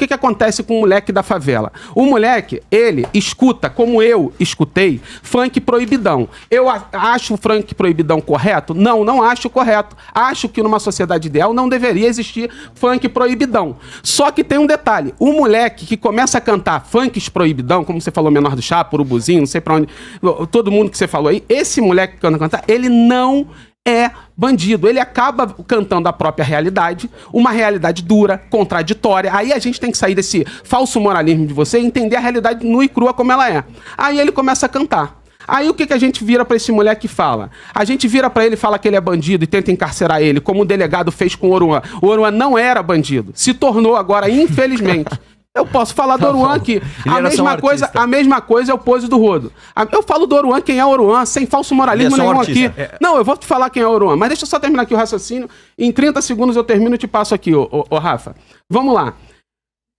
que acontece com o moleque da favela? O moleque, ele escuta, como eu escutei, funk proibidão. Eu acho o funk proibidão correto? Não, não acho correto. Acho que numa sociedade ideal não deveria existir funk proibidão. Só que tem um detalhe. O moleque que começa a cantar funks proibidão, como você falou, Menor do Chapa, Urubuzinho, não sei pra onde, todo mundo que você falou aí, esse moleque que canta cantar, ele não é bandido. Ele acaba cantando a própria realidade, uma realidade dura, contraditória. Aí a gente tem que sair desse falso moralismo de você e entender a realidade nua e crua como ela é. Aí ele começa a cantar. Aí o que a gente vira pra esse moleque e fala? A gente vira pra ele e fala que ele é bandido e tenta encarcerar ele, como o delegado fez com o Oruan. O Oruan não era bandido. Se tornou agora, infelizmente. Eu posso falar do Oruan aqui. A mesma coisa é o Pose do Rodo. Eu falo do Oruan, quem é o Oruan, sem falso moralismo nenhum aqui. Não, eu vou te falar quem é o Oruan, mas deixa eu só terminar aqui o raciocínio. Em 30 segundos eu termino e te passo aqui, ô Rafa. Vamos lá.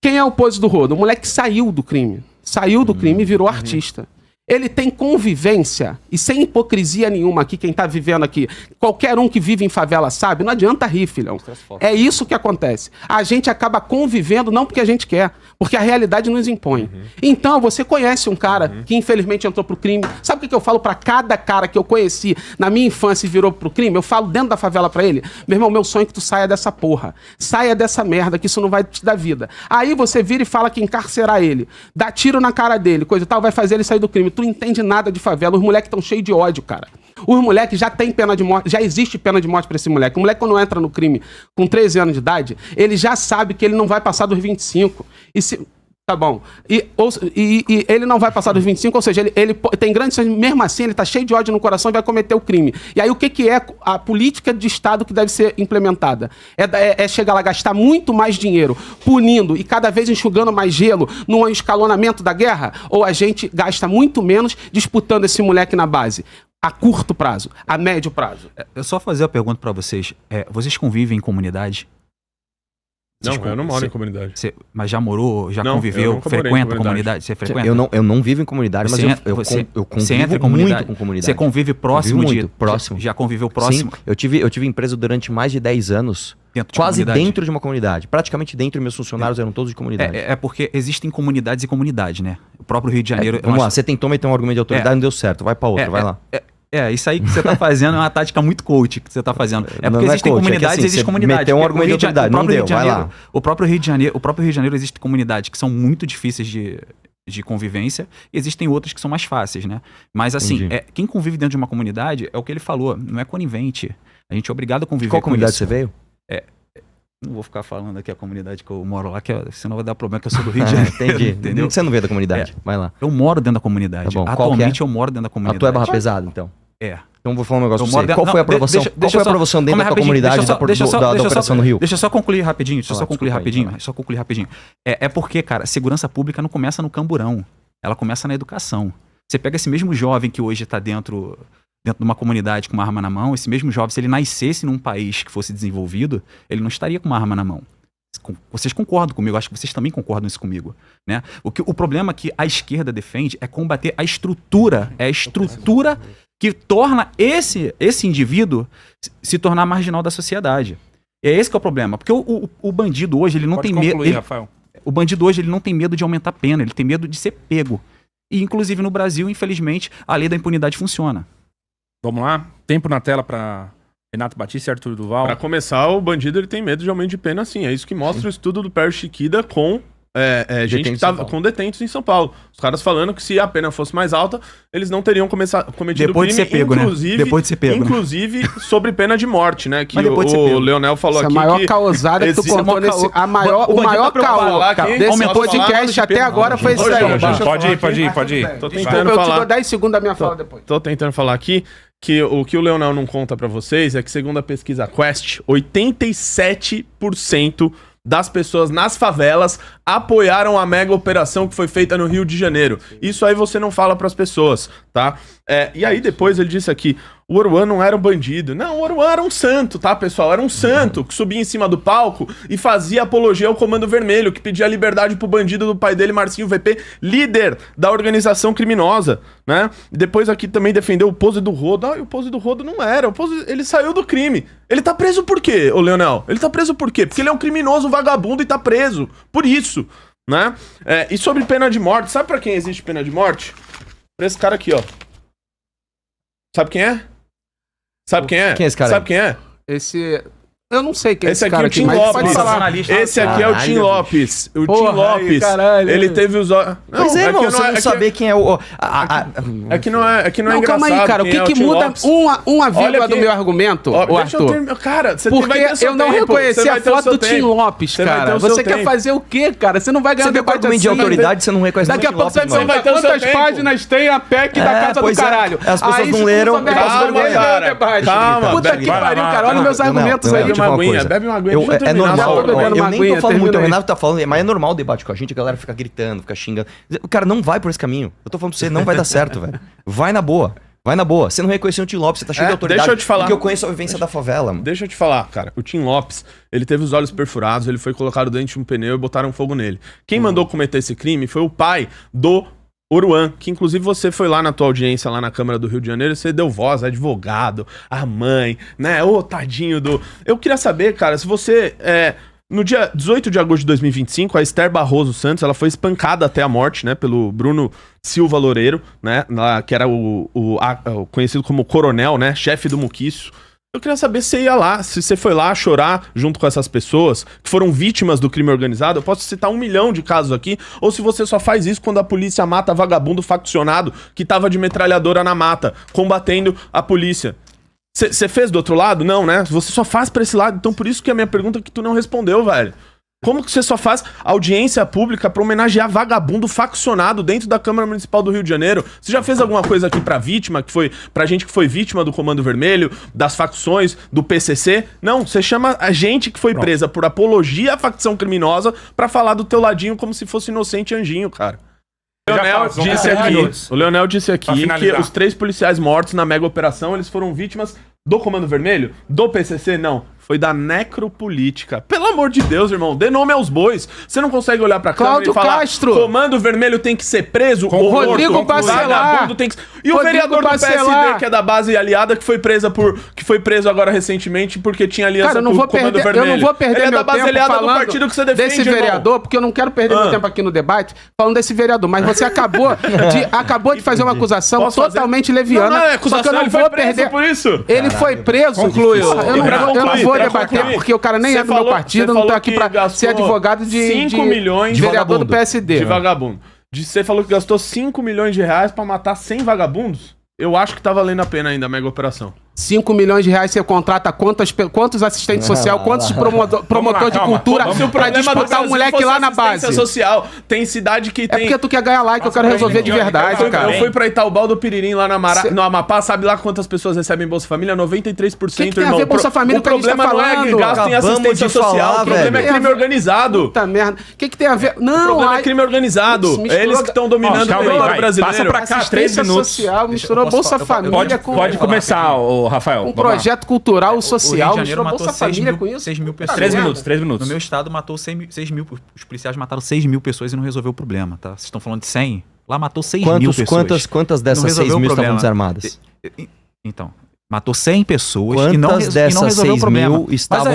Quem é o Pose do Rodo? O moleque saiu do crime. Saiu do crime e virou artista. Ele tem convivência, e sem hipocrisia nenhuma aqui, quem tá vivendo aqui, qualquer um que vive em favela sabe, não adianta rir, filhão. É isso que acontece. A gente acaba convivendo não porque a gente quer, porque a realidade nos impõe. Então, você conhece um cara que infelizmente entrou pro crime. Sabe o que eu falo pra cada cara que eu conheci na minha infância e virou pro crime? Eu falo dentro da favela pra ele, meu irmão, meu sonho é que tu saia dessa porra. Saia dessa merda, que isso não vai te dar vida. Aí você vira e fala que encarcerar ele, dá tiro na cara dele, coisa e tal, vai fazer ele sair do crime. Tu não entende nada de favela. Os moleques estão cheios de ódio, cara. Os moleques já tem pena de morte, já existe pena de morte pra esse moleque. O moleque, quando entra no crime com 13 anos de idade, ele já sabe que ele não vai passar dos 25. E se... Tá bom. E ele não vai passar dos 25, ou seja, ele tem grandes chances, mesmo assim, ele tá cheio de ódio no coração e vai cometer o crime. E aí o que é a política de Estado que deve ser implementada? É chegar lá, gastar muito mais dinheiro punindo e cada vez enxugando mais gelo num escalonamento da guerra? Ou a gente gasta muito menos disputando esse moleque na base? A curto prazo, a médio prazo. Eu só fazer a pergunta pra vocês. Vocês convivem em comunidade? Não, eu não moro em comunidade. Mas já morou, já conviveu, frequenta comunidade? Você frequenta? Eu não vivo em comunidade, mas eu convivo muito com comunidade. Você convive próximo próximo. Já conviveu próximo? Sim, eu tive empresa durante mais de 10 anos, quase dentro de uma comunidade. Praticamente dentro, meus funcionários eram todos de comunidade. É porque existem comunidades e comunidades, né? O próprio Rio de Janeiro... Vamos lá, você tentou meter um argumento de autoridade, não deu certo, vai pra outra, vai lá. Isso aí que você tá fazendo é uma tática muito coach que você tá fazendo. É porque existem comunidades, assim, existe comunidade. Meteu um argumento de autoridade, não deu, vai lá. O próprio Rio de Janeiro existe comunidades que são muito difíceis de convivência e existem outras que são mais fáceis, né? Mas assim, quem convive dentro de uma comunidade é o que ele falou, não é conivente. A gente é obrigado a conviver com isso. Qual comunidade você veio? Não vou ficar falando aqui a comunidade que eu moro lá, senão vai dar problema que eu sou do Rio de Janeiro. Entendi. Entendeu? Você não veio da comunidade, vai lá. Eu moro dentro da comunidade. Tá bom. Atualmente eu moro dentro da comunidade. A tua é Barra Pesada, então? Então vou falar um negócio pra você. Qual foi a aprovação? Qual foi a aprovação dentro da tua comunidade da Operação no Rio? Deixa eu só concluir rapidinho. É porque, cara, segurança pública não começa no camburão. Ela começa na educação. Você pega esse mesmo jovem que hoje está dentro de uma comunidade com uma arma na mão, esse mesmo jovem, se ele nascesse num país que fosse desenvolvido, ele não estaria com uma arma na mão. Vocês concordam comigo, acho que vocês também concordam isso comigo, né? O problema que a esquerda defende é combater a estrutura, que torna esse indivíduo se tornar marginal da sociedade. É esse que é o problema, porque o bandido hoje, ele não tem medo... O bandido hoje, ele não tem medo de aumentar a pena, ele tem medo de ser pego. E, inclusive, no Brasil, infelizmente, a lei da impunidade funciona. Vamos lá? Tempo na tela para Renato Batista e Arthur Duval. Para começar, o bandido ele tem medo de aumento de pena, sim. É isso que mostra o estudo do Pério Chiquida com gente que tava com detentos em São Paulo. Os caras falando que se a pena fosse mais alta, eles não teriam cometido depois crime, de ser pego, inclusive, né? Depois de ser pego, inclusive sobre pena de morte, né? Que o Leonel falou aqui. A maior causada que tu contou nesse... O maior caô desse podcast até agora foi esse aí. Pode ir. Tô tentando falar. Eu te dou 10 segundos da minha fala depois. Tô tentando falar aqui que o que o Leonel não conta pra vocês é que, segundo a pesquisa Quest, 87% das pessoas nas favelas apoiaram a mega operação que foi feita no Rio de Janeiro. Isso aí você não fala pras pessoas, tá? E aí depois ele disse aqui, o Oruan não era um bandido. Não, o Oruan era um santo, tá, pessoal? Era um santo que subia em cima do palco e fazia apologia ao Comando Vermelho, que pedia liberdade pro bandido do pai dele, Marcinho VP, líder da organização criminosa, né? E depois aqui também defendeu o Pose do Rodo. E o Pose do Rodo não era. O Pose, ele saiu do crime. Ele tá preso por quê, ô Leonel? Ele tá preso por quê? Porque ele é um criminoso vagabundo e tá preso. Por isso, né? E sobre pena de morte, sabe pra quem existe pena de morte? Pra esse cara aqui, ó. Sabe quem é? Sabe quem é? Quem é esse cara? Sabe quem é? Esse... Eu não sei quem é esse esse cara aqui. Esse aqui é o Tim Lopes. Esse aqui é o Tim Lopes. O Tim Lopes, ele teve os... Pois é, irmão, você não saber quem é o... É que não é engraçado. Calma aí, cara. O que muda uma vírgula do meu argumento, Arthur? Cara, você porque eu não reconheci a foto do Tim Lopes, cara. Você quer fazer o quê, cara? Você não vai ganhar debate assim. De autoridade, você não reconhece o Tim Lopes. Daqui a pouco você vai ter quantas páginas tem a PEC da Casa do Caralho. As pessoas não leram. Calma, puta que pariu, cara. Olha meus argumentos aí. Bebe uma aguinha. É normal, eu nem tô falando muito, o Renato tá falando, mas é normal o debate com a gente, a galera fica gritando, fica xingando. Cara, não vai por esse caminho. Eu tô falando pra você, não vai dar certo, velho. Vai na boa. Vai na boa. Você não reconheceu o Tim Lopes, você tá cheio de autoridade. Deixa eu te falar. Porque eu conheço a vivência da favela, mano. Deixa eu te falar, cara. O Tim Lopes, ele teve os olhos perfurados, ele foi colocado dentro de um pneu e botaram fogo nele. Quem mandou cometer esse crime foi o pai do Oruan, que inclusive você foi lá na tua audiência, lá na Câmara do Rio de Janeiro, você deu voz, advogado, a mãe, né? Ô, tadinho do... Eu queria saber, cara, se você... No dia 18 de agosto de 2025, a Esther Barroso Santos, ela foi espancada até a morte, né? Pelo Bruno Silva Loureiro, né? Que era o conhecido como coronel, né? Chefe do Muquiço. Eu queria saber se você ia lá, se você foi lá chorar junto com essas pessoas que foram vítimas do crime organizado. Eu posso citar 1 milhão de casos aqui, ou se você só faz isso quando a polícia mata vagabundo faccionado que tava de metralhadora na mata, combatendo a polícia. Você fez do outro lado? Não, né? Você só faz pra esse lado, então por isso que a minha pergunta é que tu não respondeu, velho. Como que você só faz audiência pública pra homenagear vagabundo faccionado dentro da Câmara Municipal do Rio de Janeiro? Você já fez alguma coisa aqui pra vítima, pra gente que foi vítima do Comando Vermelho, das facções, do PCC? Não, você chama a gente que foi presa por apologia à facção criminosa pra falar do teu ladinho como se fosse inocente anjinho, cara. O Leonel disse aqui que os 3 policiais mortos na mega operação, eles foram vítimas do Comando Vermelho? Do PCC? Não. Foi da necropolítica. Pelo amor de Deus, irmão, dê nome aos bois. Você não consegue olhar pra câmera e falar Castro. Comando Vermelho tem que ser preso? Rodrigo Bacelar. E o vereador do PSD, que é da base aliada, que foi preso agora recentemente porque tinha aliança com o Comando Vermelho. Eu não vou perder Ele meu é da base tempo aliada do falando partido que você defende, desse vereador, porque eu não quero perder meu tempo aqui no debate falando desse vereador. Mas você acabou de fazer uma acusação totalmente leviana. Não é acusação, só que eu não vou perder por isso. Ele foi preso. Concluiu. Eu não vou debater porque o cara nem é do meu partido, não tá aqui pra ser advogado de 5 milhões de vereador do PSD. De vagabundo. Você falou que gastou 5 milhões de reais pra matar 100 vagabundos? Eu acho que tá valendo a pena ainda a mega operação. 5 milhões de reais você contrata quantos assistentes sociais, quantos promotor de cultura pra disputar o moleque lá na base? Social, tem cidade que tem... É porque tu quer ganhar like, eu quero resolver de verdade, cara. Eu fui pra Itaubal do Piririm, lá no Amapá, sabe lá quantas pessoas recebem Bolsa Família? 93%, que tem a ver Bolsa Família? O problema não é gasto em assistência social, o problema é crime organizado. Puta merda. O que tem a ver? Não, o problema é crime organizado. É eles que estão dominando o território brasileiro. Passa pra cá, 3 minutos. Social, misturou Bolsa Família com... Pode começar, Rafael. Um projeto cultural e social. O Rio de Janeiro matou 6 mil pessoas. 3 minutos. No meu estado matou 6 mil. Os policiais mataram 6 mil pessoas e não resolveu o problema, tá? Vocês estão falando de 100? Lá matou 6 mil pessoas. Quantas dessas 6 mil estavam desarmadas? Então, matou 100 pessoas e não resolveu o problema.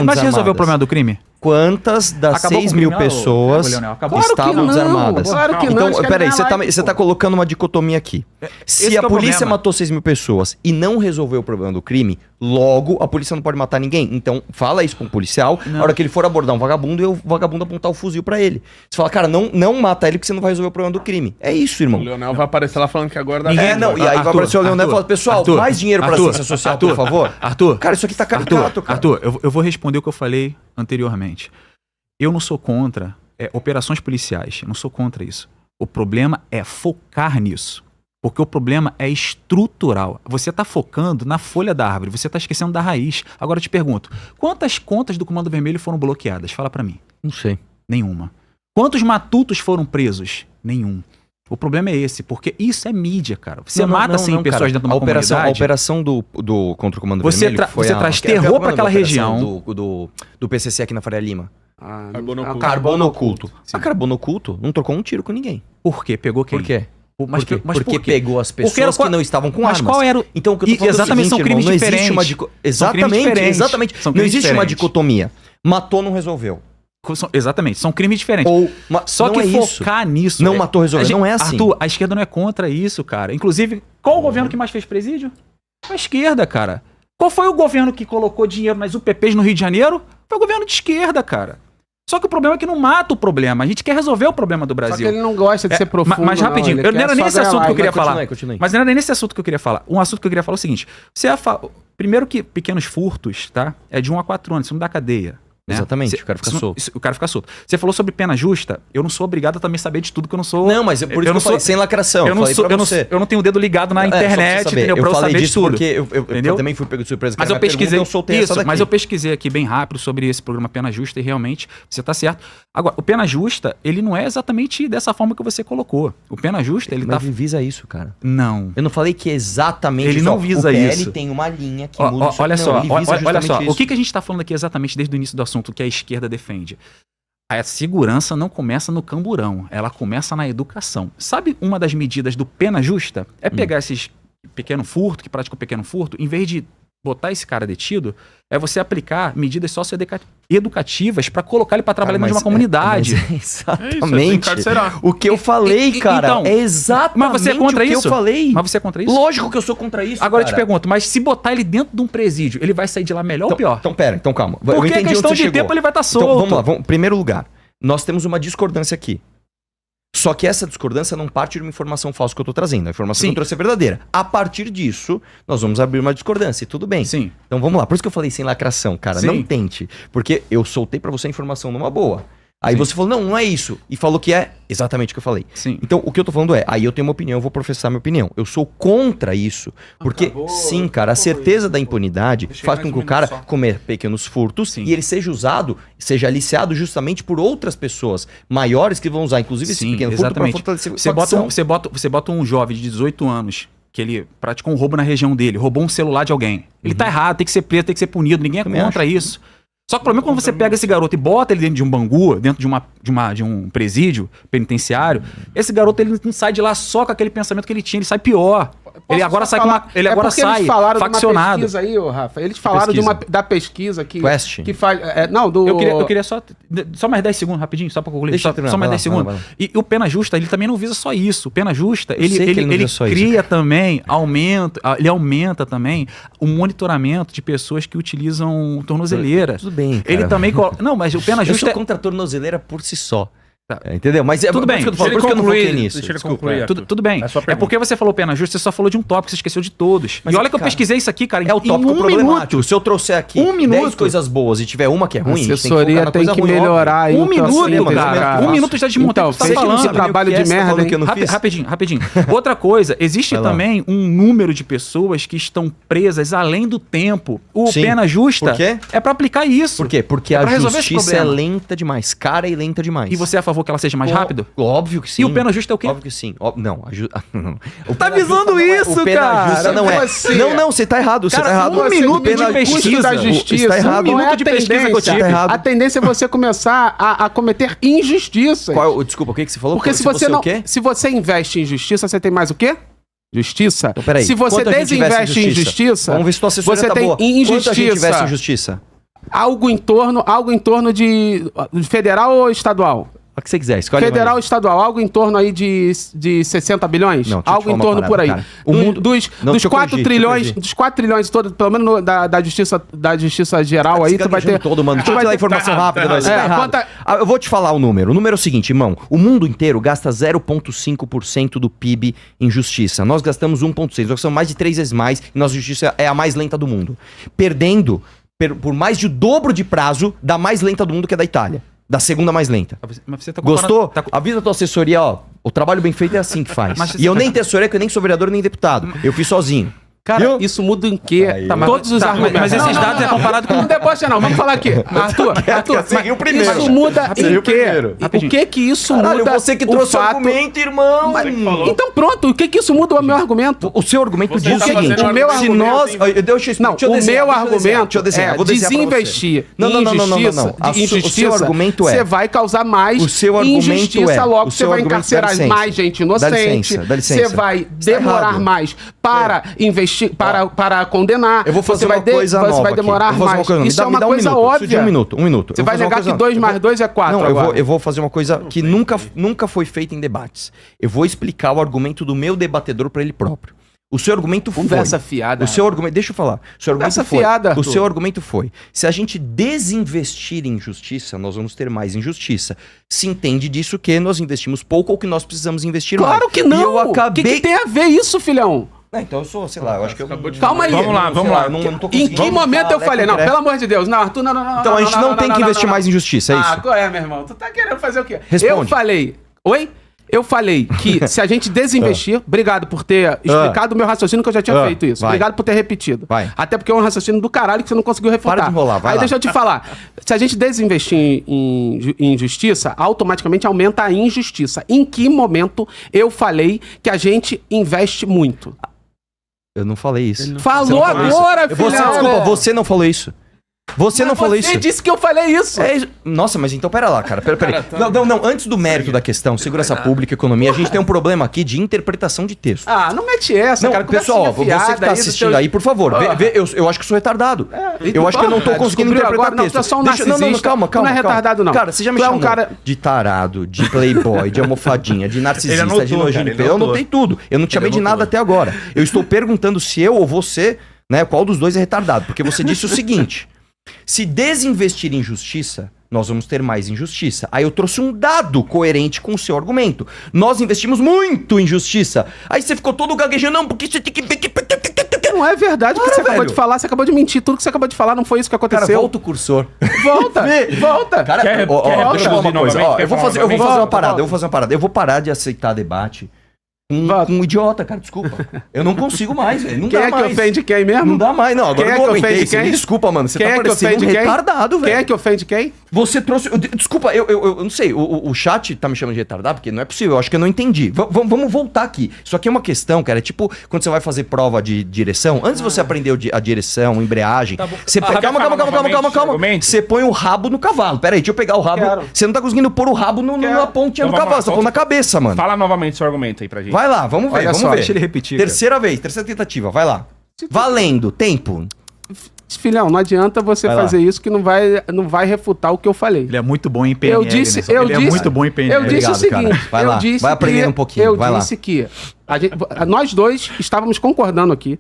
Mas resolveu o problema do crime? Quantas das 6 mil pessoas estavam desarmadas? Claro que não. Então, peraí, você tá colocando uma dicotomia aqui. Se a polícia matou 6 mil pessoas e não resolveu o problema do crime, logo a polícia não pode matar ninguém. Então, fala isso com o policial, na hora que ele for abordar um vagabundo, e o vagabundo apontar o fuzil pra ele. Você fala, cara, não mata ele porque você não vai resolver o problema do crime. É isso, irmão. O Leonel vai aparecer lá falando que agora dá... E aí vai aparecer o Leonel e falar, pessoal, mais dinheiro pra ciência social, por favor. Arthur, cara, isso aqui tá caricato, cara. Arthur, eu vou responder o que eu falei anteriormente. Eu não sou contra operações policiais, eu não sou contra isso. O problema é focar nisso, porque o problema é estrutural. Você está focando na folha da árvore, você está esquecendo da raiz. Agora eu te pergunto, quantas contas do Comando Vermelho foram bloqueadas? Fala para mim. Não sei. Nenhuma. Quantos matutos foram presos? Nenhum. O problema é esse, porque isso é mídia, cara. Você mata, sim, pessoas cara. dentro de uma comunidade. A operação do contra o Comando Vermelho... Você traz terror pra aquela região. Do PCC aqui na Faria Lima. Carbono oculto. A Carbono Oculto não trocou um tiro com ninguém. Por quê? Pegou quem? Por quê? Porque por quê? Pegou as pessoas que não estavam com armas. Mas qual era o... Então, o que eu tô falando exatamente, é o seguinte, são crimes diferentes. Exatamente. Não existe uma dicotomia. Matou, não resolveu. Exatamente, são crimes diferentes. Só que focar nisso... Não matou, resolveu. Não é assim. Arthur, a esquerda não é contra isso, cara. Inclusive, qual o governo que mais fez presídio? A esquerda, cara. Qual foi o governo que colocou dinheiro nas UPPs no Rio de Janeiro? Foi o governo de esquerda, cara. Só que o problema é que não mata o problema. A gente quer resolver o problema do Brasil. Só que ele não gosta de ser profundo. Mas rapidinho, não era nem esse assunto que eu queria falar. Continue. Mas não era nesse assunto que eu queria falar. Um assunto que eu queria falar é o seguinte. Primeiro que pequenos furtos, tá? É de 1 a 4 anos, isso não dá cadeia. Né? Exatamente, o cara fica solto. O cara fica solto. Você falou sobre pena justa, eu não sou obrigado a também saber de tudo que eu não sou... Não, mas por isso que eu falei, sem lacração. Eu não tenho o dedo ligado na internet, entendeu? Pra eu saber de tudo. Porque eu também fui pego de surpresa. Mas eu pesquisei mas eu pesquisei aqui bem rápido sobre esse programa Pena Justa e realmente você tá certo. Agora, o Pena Justa, ele não é exatamente dessa forma que você colocou. O Pena Justa, ele mas ele visa isso, cara. Não. Eu não falei que é exatamente ele não visa isso. Ele tem uma linha que muda. Olha só, isso. O que a gente tá falando aqui exatamente desde o início do assunto, que a esquerda defende? A segurança não começa no camburão, ela começa na educação. Sabe uma das medidas do Pena Justa? É pegar esses pequeno furto, que praticam pequeno furto, em vez de botar esse cara detido, é você aplicar medidas socioeducativas para colocar ele para trabalhar dentro de uma comunidade. Exatamente. O que eu falei, cara, então, é exatamente mas você é contra o que isso? eu falei. Mas você é contra isso? Lógico que eu sou contra isso, Agora cara. eu te pergunto, mas se botar ele dentro de um presídio, ele vai sair de lá melhor ou pior? Então calma. Porque a questão de tempo ele vai estar solto. Então vamos lá, primeiro lugar, nós temos uma discordância aqui. Só que essa discordância não parte de uma informação falsa que eu tô trazendo. A informação que eu trouxe é verdadeira. A partir disso, nós vamos abrir uma discordância e tudo bem. Sim. Então vamos lá. Por isso que eu falei sem lacração, cara. Sim. Não tente. Porque eu soltei pra você a informação numa boa. Aí você falou, não é isso. E falou que é exatamente o que eu falei. Sim. Então, o que eu tô falando aí eu tenho uma opinião, eu vou professar minha opinião. Eu sou contra isso. Porque, sim, cara, a certeza da impunidade faz com que o cara comer pequenos furtos e ele seja usado, seja aliciado justamente por outras pessoas maiores que vão usar, inclusive, esse pequeno furto pra fortalecer você bota um jovem de 18 anos que ele praticou um roubo na região dele, roubou um celular de alguém. Ele tá errado, tem que ser preso, tem que ser punido. Ninguém é contra isso. Só que o problema é quando você pega esse garoto e bota ele dentro de um bangu, dentro de um presídio penitenciário, esse garoto ele não sai de lá só com aquele pensamento que ele tinha, ele sai pior. Ele agora sai eles falaram faccionado. De uma pesquisa aí, Rafa. Eles falaram da pesquisa que faz. Eu queria só mais 10 segundos, rapidinho, só pra concluir. Só mais 10 segundos. E o Pena Justa, ele também não visa só isso. O Pena Justa, ele cria também, ele aumenta também o monitoramento de pessoas que utilizam tornozeleira. Tudo bem, cara. Ele também não, mas o Pena Justa eu sou contra a tornozeleira por si só. Entendeu? Mas tudo bem. Por isso que eu não foquei nisso. Deixa ele concluir. Tudo bem. É porque você falou Pena Justa, você só falou de um tópico, você esqueceu de todos. Mas e olha que eu pesquisei isso aqui, cara. É o tópico problemático. Se eu trouxer aqui 10 coisas boas e tiver uma que é ruim, a assessoria tem que melhorar aí. Um minuto, cara. Um minuto já desmontou o que você tá falando. Esse trabalho de merda que eu não fiz. Rapidinho. Outra coisa, existe também um número de pessoas que estão presas além do tempo. O Pena Justa é pra aplicar isso. Por quê? Porque a justiça é lenta demais, cara e lenta demais. E você é a favor que ela seja mais rápida? Óbvio que sim. E o Pena Justa é o quê? Óbvio que sim. Não. Tá visando isso, cara? Não é. Não, você tá errado. Você tá errado. Um minuto de pesquisa da justiça. Tá errado. Um minuto de pesquisa que eu tive. A tendência é você começar a cometer injustiças. Desculpa, o que você falou? Porque se você investe em justiça, você tem mais o quê? Justiça? Então, peraí. Se você desinveste em justiça, vamos ver se tua assessoria você tá tem boa. injustiça. Quanto a gente investe em justiça? Algo em torno de federal ou estadual? O que você quiser, escolhe. Federal ou estadual, algo em torno aí de 60 bilhões? Não, algo em torno por aí. Cara. O mundo dos 4 trilhões todos, pelo menos da justiça geral aí, tu vai ter todo mundo. Deixa eu te dar informação rápida, eu vou te falar o número. O número é o seguinte, irmão, o mundo inteiro gasta 0,5% do PIB em justiça. Nós gastamos 1,6%, nós somos mais de 3 vezes mais e nossa justiça é a mais lenta do mundo. Perdendo por mais de o dobro de prazo da mais lenta do mundo, que é da Itália. Da segunda mais lenta. Mas você tá Gostou? Avisa a tua assessoria, ó. O trabalho bem feito é assim que faz. E eu nem tenho assessoria, porque eu nem sou vereador nem deputado. Eu fiz sozinho. Cara, Viu? isso muda em quê? Aí, Tá, todos os argumentos. mas esses dados é comparado com... Não debocha não, vamos falar aqui. Arthur, Você riu primeiro. isso muda Você em riu quê? primeiro. O que que isso Caralho, muda você que trouxe o fato... argumento, irmão. Então pronto, o que que isso muda o meu argumento? O seu argumento Você diz o tá seguinte, fazendo o meu se argumento, nós... hein? Deixa eu explicar. Não, Deixa eu o desenhar, meu deixa eu desenhar, argumento deixa eu desenhar, é vou desenhar pra você. desinvestir Não. em injustiça, O seu argumento é... você vai causar mais O seu argumento injustiça, é... logo o você seu vai argumento- encarcerar dá licença. mais gente inocente, Dá licença. você vai Está demorar errado. mais para investir, para condenar, Eu vou fazer você vai uma coisa nova você vai aqui. demorar Eu vou fazer uma mais. coisa nova. Isso é uma Me dá coisa minuto. Preciso de óbvia. um minuto. Você Eu vou vai fazer uma negar coisa- que 2 mais 2 é 4 Não, agora. eu vou fazer uma coisa que nunca foi feita em debates. Eu vou explicar o argumento do meu debatedor para ele próprio. O seu argumento foi... Conversa fiada. O seu argumento... Deixa eu falar. O seu argumento Conversa foi... fiada, O Arthur. seu argumento foi... Se a gente desinvestir em justiça, nós vamos ter mais injustiça. Se entende disso que nós investimos pouco ou que nós precisamos investir mais. Claro que E não. eu acabei... O que tem a ver isso, filhão? Então eu sou, sei lá, eu acho que eu... Calma aí. Vamos lá. Eu não tô Em conseguindo que momento eu falar, falei? né, Não, concreto. pelo amor de Deus. Não, Arthur, não. Então a gente não tem que investir mais em justiça, é Ah, isso? qual é, meu irmão? Tu tá querendo fazer o quê? Responde. Eu falei... Oi? Eu falei que se a gente desinvestir... Obrigado por ter explicado o meu raciocínio, que eu já tinha feito isso. Vai. Obrigado por ter repetido. Vai. Até porque é um raciocínio do caralho que você não conseguiu refutar. Para de enrolar, vai Aí lá. deixa eu te falar. Se a gente desinvestir em justiça, automaticamente aumenta a injustiça. Em que momento eu falei que a gente investe muito? Eu não falei isso. Falou agora, filhão! Desculpa, você não falou isso. Você não falou isso. Você disse que eu falei isso. É isso. Nossa, mas então pera lá, cara. Peraí. Não. Antes do mérito da questão, segurança pública, economia, a gente tem um problema aqui de interpretação de texto. Ah, não mete essa, Não, cara. pessoal, Conversinha você que tá fiada aí do assistindo teu- aí, por favor, eu acho que sou retardado. Eu acho que eu não tô Porra, conseguindo descobriu interpretar agora? Não, texto. tu é só um Não, narcisista. calma. Tu não é retardado, não. Cara, você já me Tu é um chamou cara- de tarado, de playboy, de almofadinha, de narcisista, Ele anotou, de nojento. cara, ele Eu anotou. anotei tudo. Eu não te chamei de nada até agora. Eu estou perguntando se eu ou você, né, qual dos dois é retardado. Porque você disse o seguinte... Se desinvestir em justiça, nós vamos ter mais injustiça. Aí eu trouxe um dado coerente com o seu argumento. Nós investimos muito em justiça. Aí você ficou todo gaguejando, não, porque você tem que... Não é verdade o que Para, você acabou velho. de falar. Você acabou de mentir. Tudo que você acabou de falar não foi isso que Cara, aconteceu. volta o cursor. Volta. Volta. Cara, Quer deixa eu falar uma reproduzir coisa. novamente? Eu vou Quer fazer falar uma novamente? parada. Eu vou parar de aceitar debate com um idiota, cara. Desculpa. Eu não consigo mais, velho. Não Quem dá é que mais. ofende quem mesmo? Não dá mais, não. Agora Quem eu é não que aguentei. ofende Você me quem? desculpa, mano. Você Quem tá é que parecendo um ofende quem? retardado, velho. Quem é que ofende quem? Você trouxe. Desculpa, eu não sei. O chat tá me chamando de retardado, porque não é possível. Eu acho que eu não entendi. Vamos voltar aqui. Isso aqui é uma questão, cara. É tipo quando você vai fazer prova de direção. Antes de você aprender a direção, embreagem. Tá bom. Você Ah, calma. novamente, argumento? Você põe o rabo no cavalo. Pera aí, deixa eu pegar o rabo. Quero. Você não tá conseguindo pôr o rabo na pontinha Então do vamos cavalo. lá, Você tá pondo na cabeça, mano. Fala novamente seu argumento aí pra gente. Vai lá, vamos ver. Olha Vamos só, ver. deixa ele repetir, Terceira tentativa. Vai lá. Valendo. Tempo. Filhão, não adianta você Vai lá. fazer isso que não vai refutar o que eu falei. Ele é muito bom em PNL. Eu disse, né? Ele é muito bom em PNL. Eu disse o Obrigado, cara. seguinte, Vai eu lá, disse vai aprendendo um pouquinho, Eu vai lá. disse que nós dois estávamos concordando aqui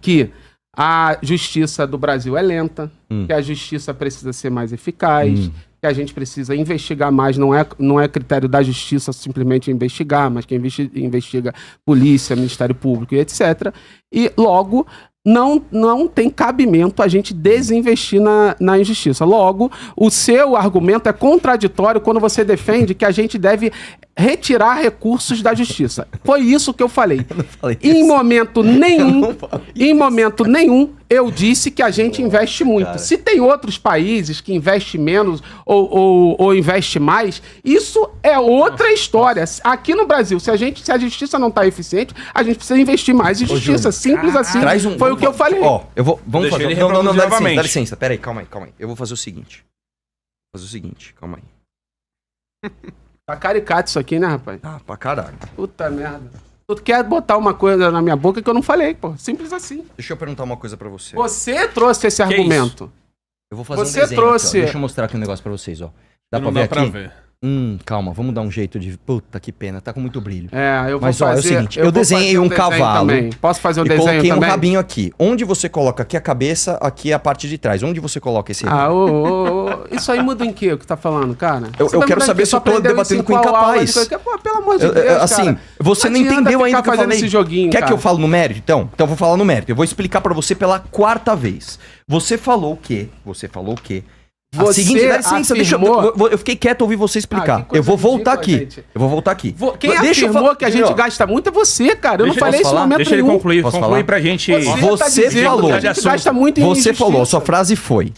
que a justiça do Brasil é lenta, que a justiça precisa ser mais eficaz, que a gente precisa investigar mais, não é critério da justiça simplesmente investigar, mas que investiga polícia, Ministério Público e etc. E logo não tem cabimento a gente desinvestir na injustiça. Logo, o seu argumento é contraditório quando você defende que a gente deve retirar recursos da justiça. Foi isso que eu falei. falei Em isso. momento nenhum, eu disse que a gente investe muito. cara. Se tem outros países que investem menos ou investe mais, isso é outra história. Aqui no Brasil, se a justiça não está eficiente, a gente precisa investir mais em justiça. Simples assim. Traz um. Foi o que eu falei. Ó, vamos Deixa fazer. ele Não, reproduzir dá licença, novamente. dá licença. Pera aí, calma aí. Eu vou fazer o seguinte. Calma aí. Tá caricato isso aqui, né, rapaz? Ah, pra caralho. Puta merda. Tu quer botar uma coisa na minha boca que eu não falei, pô. Simples assim. Deixa eu perguntar uma coisa pra você. Você trouxe esse argumento. Eu vou fazer Você um desenho trouxe- aqui, ó. Deixa eu mostrar aqui um negócio pra vocês, ó. Dá pra Não ver dá aqui? pra ver. Calma, vamos dar um jeito de... Puta, que pena, tá com muito brilho. É, eu vou Mas, ó, fazer... é o seguinte, eu vou desenhei fazer um desenho cavalo também. Posso fazer o E desenho coloquei também? um rabinho aqui. Onde você coloca aqui a cabeça, aqui a parte de trás. Onde você coloca esse Ah, isso aí muda em quê o que tá falando, cara? Eu Você vai quero mudar em saber quê? se eu tô aprendeu debatendo isso com em qual aula de incapaz. coisa? Pô, pelo amor de Deus, assim, cara. você não adianta entendeu ficar ainda o que eu fazendo falei. esse joguinho, Quer cara. que eu fale no mérito? Então eu vou falar no mérito. Eu vou explicar pra você pela quarta vez. Você falou o quê? A seguinte, dá licença, eu fiquei quieto ouvir você explicar. Eu vou voltar aqui. Quem afirmou que a gente gasta muito é você, cara. Eu não falei isso em momento nenhum. Deixa ele concluir. Conclui pra gente. Você falou. A gente gasta muito em Você falou, a sua frase foi: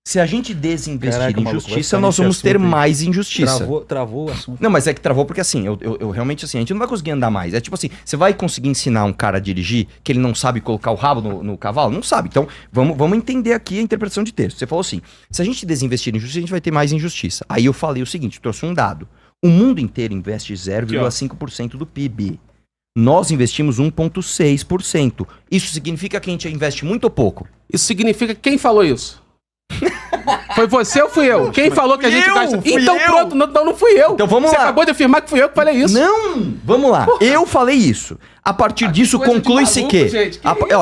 se a gente desinvestir em justiça, nós vamos ter mais injustiça. Travou o assunto. Não, mas é que travou porque assim, eu realmente assim, a gente não vai conseguir andar mais. É tipo assim, você vai conseguir ensinar um cara a dirigir que ele não sabe colocar o rabo no cavalo? Não sabe. Então, vamos entender aqui a interpretação de texto. Você falou assim, se a gente desinvestir em justiça, a gente vai ter mais injustiça. Aí eu falei o seguinte, trouxe um dado. O mundo inteiro investe 0,5% do PIB. Nós investimos 1,6%. Isso significa que a gente investe muito ou pouco? Isso significa que quem falou isso? Foi você ou fui eu? Quem falou que a gente gasta? Então pronto, não fui eu. Então vamos lá. Você acabou de afirmar que fui eu que falei isso. Não, vamos lá. Porra. Eu falei isso. A partir disso conclui-se que...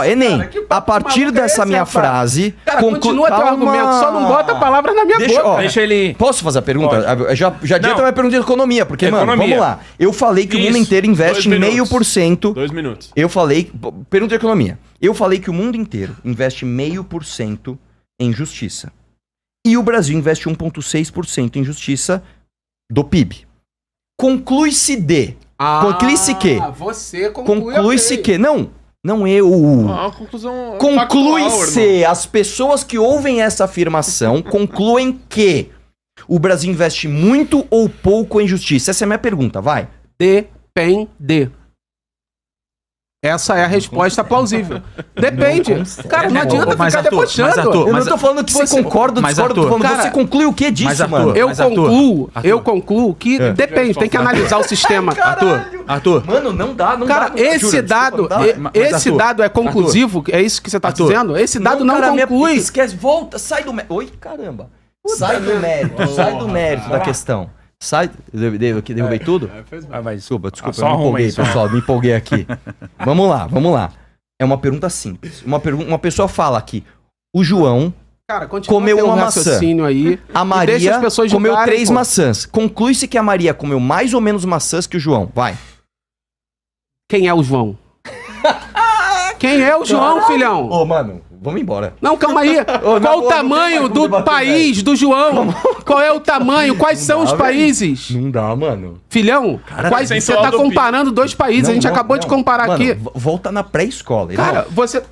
Enem, a partir dessa minha frase... Cara, continua teu argumento, só não bota a palavra na minha boca. Deixa ele... Posso fazer a pergunta? Pode. Já adianta a minha pergunta de economia, porque, mano, vamos lá. Eu falei que o mundo inteiro investe 0,5%. 2 minutos. Eu falei... Pergunta de economia. Eu falei que o mundo inteiro investe 0,5% em justiça. E o Brasil investe 1,6% em justiça do PIB. Conclui-se de... Conclui-se que... Você conclui. Conclui-se que... Não eu. A conclusão... Conclui-se. As pessoas que ouvem essa afirmação concluem que o Brasil investe muito ou pouco em justiça. Essa é a minha pergunta, vai. Depende. Essa é a resposta plausível. Depende. Cara, não adianta ficar debochando. Eu não tô falando que você concorda ou discorda, tô falando que você conclui o que disso, mano? Eu concluo que depende, tem que analisar o sistema. Arthur. Mano, não dá. Cara, esse dado é conclusivo? É isso que você tá dizendo? Esse dado não conclui. Esquece, volta, sai do mérito. Oi, caramba. Sai do mérito da questão. Derrubei tudo? Desculpa, me empolguei, pessoal, me empolguei aqui. Vamos lá. É uma pergunta simples. Uma pessoa fala aqui, o João comeu uma maçã. Aí, a Maria comeu 3 maçãs. Conclui-se que a Maria comeu mais ou menos maçãs que o João. Vai. Quem é o João? Quem é o João, filhão? Ô, mano, vamos embora. Não, calma aí. Qual o tamanho do país do João? Qual é o tamanho? Quais são os países? Não dá, mano. Filhão, você tá comparando 2 países. A gente acabou de comparar aqui. Volta na pré-escola. Cara, você...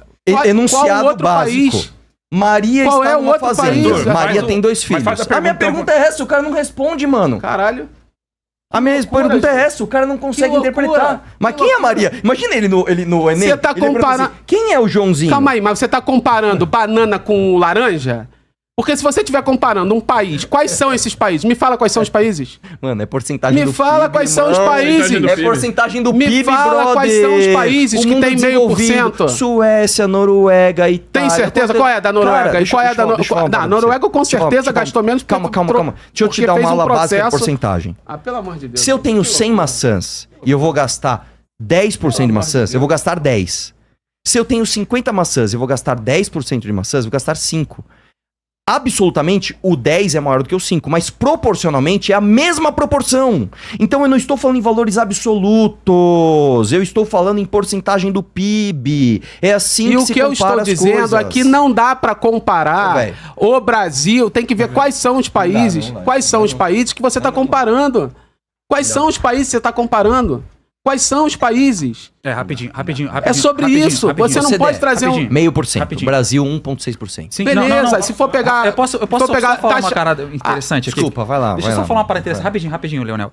Enunciado básico. País? Maria está numa fazenda. País? Maria tem 2 filhos. A minha pergunta é essa, o cara não responde, mano. Caralho. A minha pergunta é essa, o cara não consegue interpretar. Mas quem é a Maria? Imagina ele no Enem. Você tá comparando... Assim, quem é o Joãozinho? Calma aí, mas você tá comparando banana com laranja? Porque se você estiver comparando um país, quais são esses países? Me fala quais são os países. Mano, é porcentagem do PIB. Me fala quais são os países. É porcentagem do PIB, Me fala brother. Quais são os países que tem 0,5%. Suécia, Noruega, Itália. Tem certeza? Qual é a da Noruega? Cara, qual é a da Noruega? Da Noruega com certeza gastou menos. Calma. Deixa eu te dar uma aula básica de porcentagem. Pelo amor de Deus. Se eu tenho 100 maçãs e eu vou gastar 10% de maçãs, eu vou gastar 10. Se eu tenho 50 maçãs e eu vou gastar 10% de maçãs, eu vou gastar 5. Absolutamente, o 10 é maior do que o 5, mas proporcionalmente é a mesma proporção. Então eu não estou falando em valores absolutos, eu estou falando em porcentagem do PIB. É assim que se compara as coisas. E o que eu estou dizendo é que não dá para comparar o Brasil, tem que ver quais são os países, quais são os países que você está comparando. Quais são os países que você está comparando? Quais são os países? Rapidinho. É sobre isso. Você não pode trazer 0,5%. Brasil, 1,6%. Beleza, se for pegar... Eu posso pegar, só falar uma parada interessante aqui? Desculpa, vai lá. Deixa eu só falar uma parada interessante. Rapidinho, Leonel.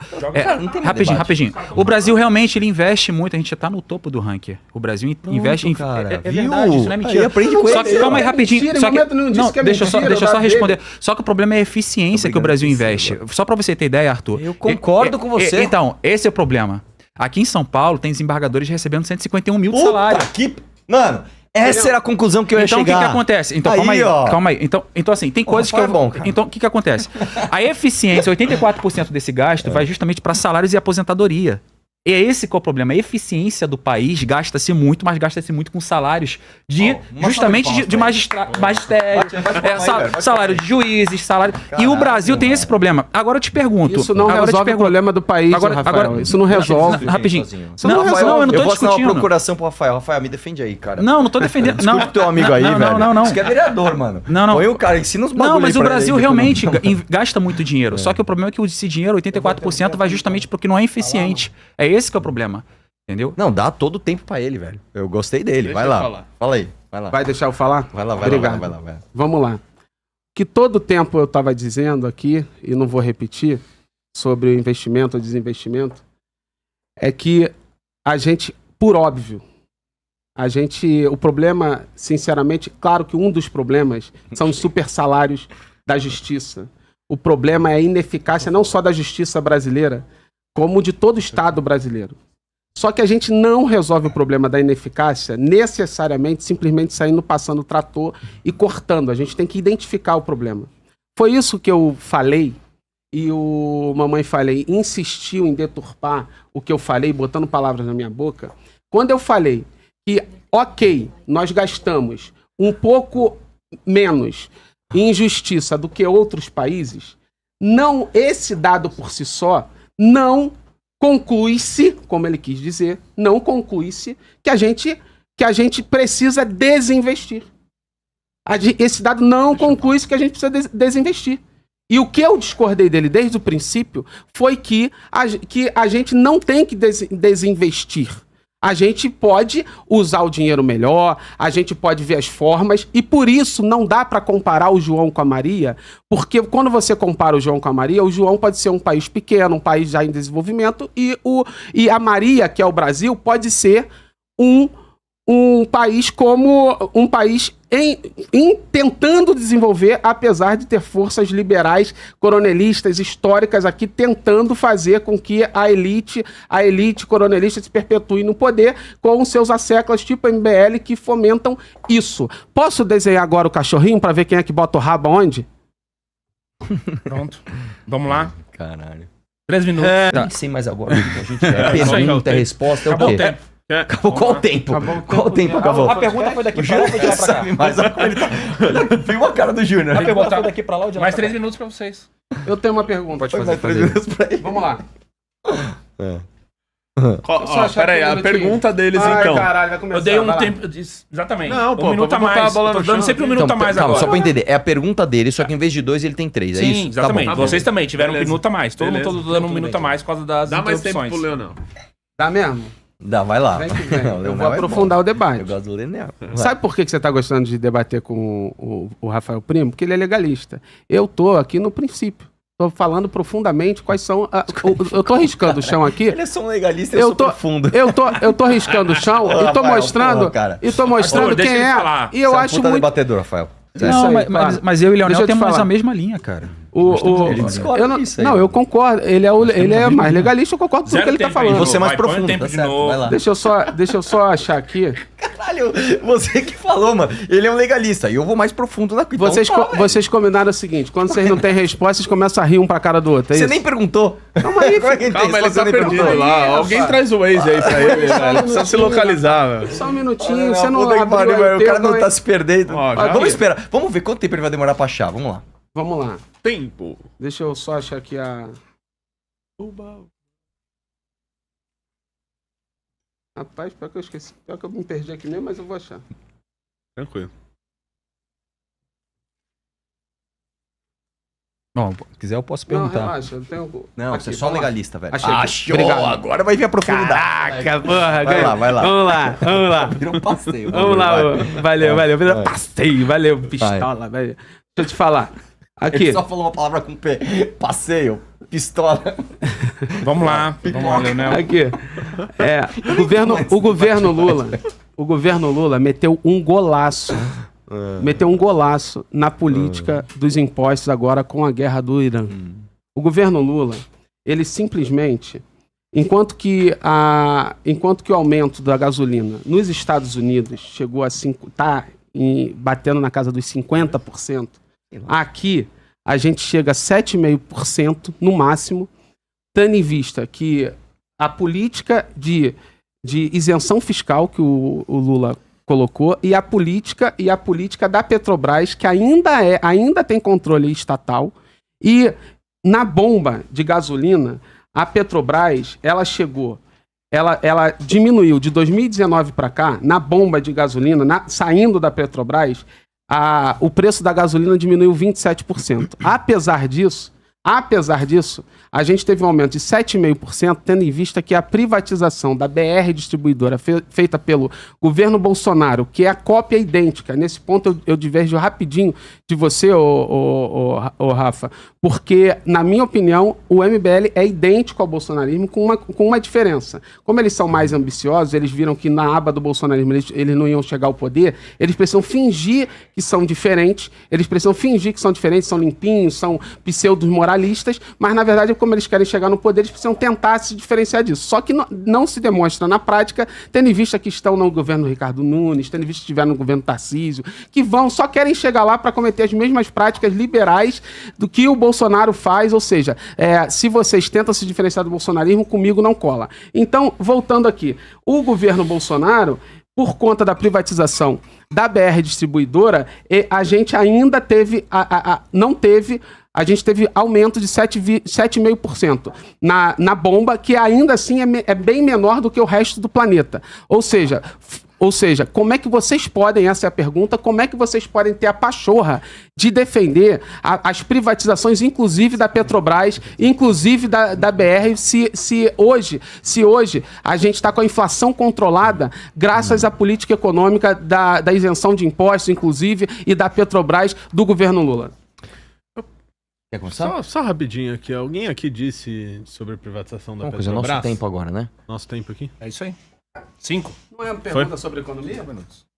Rapidinho. O Brasil realmente, ele investe muito. A gente já tá no topo do ranking. O Brasil investe... Cara, é verdade, isso não é mentira. Só que, calma aí, rapidinho. Deixa eu só responder. Só que o problema é a eficiência que o Brasil investe. Só pra você ter ideia, Arthur. Eu concordo com você. Então, esse é o problema. Aqui em São Paulo, tem desembargadores recebendo 151 mil de salário. Mano, essa era a conclusão que eu ia chegar. Então, o que acontece? Então, calma aí. Então, assim, tem coisas que... Então, o que acontece? A eficiência, 84% desse gasto vai justamente para salários e aposentadoria. E é esse que é o problema. A eficiência do país gasta-se muito, mas gasta-se muito com salários de magistério, salário de juízes, salário... Caralho, e o Brasil tem esse problema. Agora eu te pergunto... Isso não resolve o problema do país, Rafael. Isso não resolve. Rapidinho. Isso não resolve. Não, eu não tô vou assinar uma discutindo. procuração pro Rafael. Rafael, me defende aí, cara. Não tô defendendo. Não, Discute teu amigo aí, velho. Não. Isso que é vereador, mano. Não. Põe o cara, ensina os bagulho Não, mas aí o pra Brasil ele, realmente gasta muito dinheiro. Só que o problema é que esse dinheiro, 84%, vai justamente porque não é eficiente. É esse que é o problema. Entendeu? Não, dá todo o tempo pra ele, velho. Eu gostei dele. Vai lá. Fala aí. Vai lá. Vai deixar eu falar? Vai lá. Obrigado. Vai lá. Vamos lá. Que todo tempo eu estava dizendo aqui, e não vou repetir, sobre o investimento ou desinvestimento, é que a gente, por óbvio, o problema, sinceramente, claro que um dos problemas são os super salários da justiça. O problema é a ineficácia não só da justiça brasileira, como de todo o Estado brasileiro. Só que a gente não resolve o problema da ineficácia necessariamente simplesmente saindo, passando o trator e cortando. A gente tem que identificar o problema. Foi isso que eu falei, e o Mamãe Falei insistiu em deturpar o que eu falei, botando palavras na minha boca. Quando eu falei que, ok, nós gastamos um pouco menos em justiça do que outros países, não, esse dado por si só não conclui-se, como ele quis dizer, não conclui-se que a gente precisa desinvestir. Esse dado não conclui-se que a gente precisa desinvestir. E o que eu discordei dele desde o princípio foi que a gente não tem que desinvestir. A gente pode usar o dinheiro melhor, a gente pode ver as formas, e por isso não dá para comparar o João com a Maria, porque quando você compara o João com a Maria, o João pode ser um país pequeno, um país já em desenvolvimento, e a Maria, que é o Brasil, pode ser um país como um país em tentando desenvolver, apesar de ter forças liberais, coronelistas, históricas aqui, tentando fazer com que a elite coronelista se perpetue no poder com seus asseclas tipo MBL que fomentam isso. Posso desenhar agora o cachorrinho para ver quem é que bota o rabo onde? Pronto. Vamos lá. Caralho. 3 minutos. Nem sei mais agora. A gente pergunta, resposta, é o quê? Acabou qual o tempo? Qual o tempo acabou? A pergunta foi daqui pra lá ou foi de lá pra cá? Mas viu a cara do Júnior. A pergunta foi daqui pra lá ou de lá pra cá? Mais 3 minutos pra vocês. Eu tenho uma pergunta. Pode fazer. 3 minutos pra ele. Vamos lá. Peraí, a pergunta deles então. Caralho, vai começar, Eu dei um tempo. Exatamente. Não, pô, um minuto a vou botar mais. a bola no Tô dando chão. sempre um minuto a mais calma, agora. só pra entender. É a pergunta dele, só que em vez de 2 ele tem 3. É Sim, isso? exatamente. Tá bom. Vocês também tiveram Beleza. um minuto a mais. Todo mundo Beleza. tá dando um minuto a mais por causa das Dá mais tempo interrupções. pro Leonel. Dá mesmo? Dá, vai lá. Vem que vem. Não, Eu Leonel vou é aprofundar bom. o debate. Eu gosto do Leonel. Sabe por que você está gostando de debater com o Rafael Primo? Porque ele é legalista. Eu tô aqui no princípio. Tô falando profundamente quais são... eu tô riscando o chão aqui. Ele é só um legalista, eu sou profundo. Eu tô riscando o chão e tô Rafael, mostrando... porra, cara. E tô mostrando Arthur, deixa quem ele é. falar. E eu Você é um acho puta muito... debatedor, Rafael. Não, Isso aí, mas eu e o Deixa eu Leonel te temos falar. a mesma linha, cara. Ele discorda disso aí. Não, eu concordo. Ele é mais legalista, eu concordo com tudo que ele tá tempo aí, falando. E você é mais Vai, põe profundo, tempo tá de certo, novo. vai lá. Deixa eu só achar aqui. Caralho, você que falou, mano. Ele é um legalista. E eu vou mais profundo na então, Vocês combinaram o seguinte: quando vocês não têm resposta, vocês começam a rir um pra cara do outro. É Você isso? nem perguntou. Calma aí, Como é que Calma, tem ele resposta, tá nem perdido perguntou? lá. Alguém traz o Waze aí pra ele, velho. Ele precisa se localizar, velho. Só um minutinho, você não Puta que abriu pariu, aí velho, o cara teu, não tá se perdendo. Ó, já Vamos vi. esperar. Vamos ver quanto tempo ele vai demorar pra achar. Vamos lá. Vamos lá. Tempo. Deixa eu só achar aqui a... Rapaz, pior que eu esqueci. Pior que eu me perdi aqui mesmo, mas eu vou achar. Tranquilo. Bom, se quiser eu posso Não, perguntar. relaxa. Eu tenho... Não, Aqui, você é só vamos lá. legalista, velho. Achei aqui. Achou! Obrigado. Agora vai vir a profundidade. Caraca, porra. Vai lá, vai lá. Vamos lá. Vira um passeio. Vamos lá. Valeu. Vai. Passeio, valeu. Pistola, valeu. Deixa eu te falar. Aqui. Ele só falou uma palavra com P. Passeio. Pistola. Vamos lá, Leonel. Aqui. O governo Lula meteu um golaço. Meteu um golaço na política dos impostos agora com a guerra do Irã. O governo Lula, ele simplesmente, enquanto que o aumento da gasolina nos Estados Unidos chegou a batendo na casa dos 50%, aqui a gente chega a 7,5% no máximo, tendo em vista que a política de isenção fiscal que o Lula colocou e a política da Petrobras, que ainda tem controle estatal. E na bomba de gasolina, a Petrobras, ela diminuiu de 2019 para cá, na bomba de gasolina, saindo da Petrobras, o preço da gasolina diminuiu 27%. Apesar disso, a gente teve um aumento de 7,5%, tendo em vista que a privatização da BR Distribuidora, feita pelo governo Bolsonaro, que é a cópia idêntica, nesse ponto eu diverjo rapidinho de você, Rafa, porque, na minha opinião, o MBL é idêntico ao bolsonarismo com uma diferença. Como eles são mais ambiciosos, eles viram que na aba do bolsonarismo eles não iam chegar ao poder, eles precisam fingir que são diferentes, são limpinhos, são pseudos moralistas, mas, na verdade, como eles querem chegar no poder, eles precisam tentar se diferenciar disso. Só que não se demonstra na prática, tendo em vista que estão no governo Ricardo Nunes, tendo em vista que estiveram no governo Tarcísio, que só querem chegar lá para cometer as mesmas práticas liberais do que o Bolsonaro faz, ou seja, se vocês tentam se diferenciar do bolsonarismo, comigo não cola. Então, voltando aqui, o governo Bolsonaro, por conta da privatização da BR Distribuidora, a gente ainda teve, a gente teve aumento de 7,5% na bomba, que ainda assim é bem menor do que o resto do planeta. Ou seja, como é que vocês podem, essa é a pergunta, como é que vocês podem ter a pachorra de defender as privatizações, inclusive da Petrobras, inclusive da BR, se hoje a gente está com a inflação controlada graças à política econômica da isenção de impostos, inclusive, e da Petrobras do governo Lula? Quer começar? Só rapidinho aqui. Alguém aqui disse sobre a privatização da Petrobras? Nosso tempo agora, né? Nosso tempo aqui? É isso aí. 5. Não é uma pergunta sobre economia?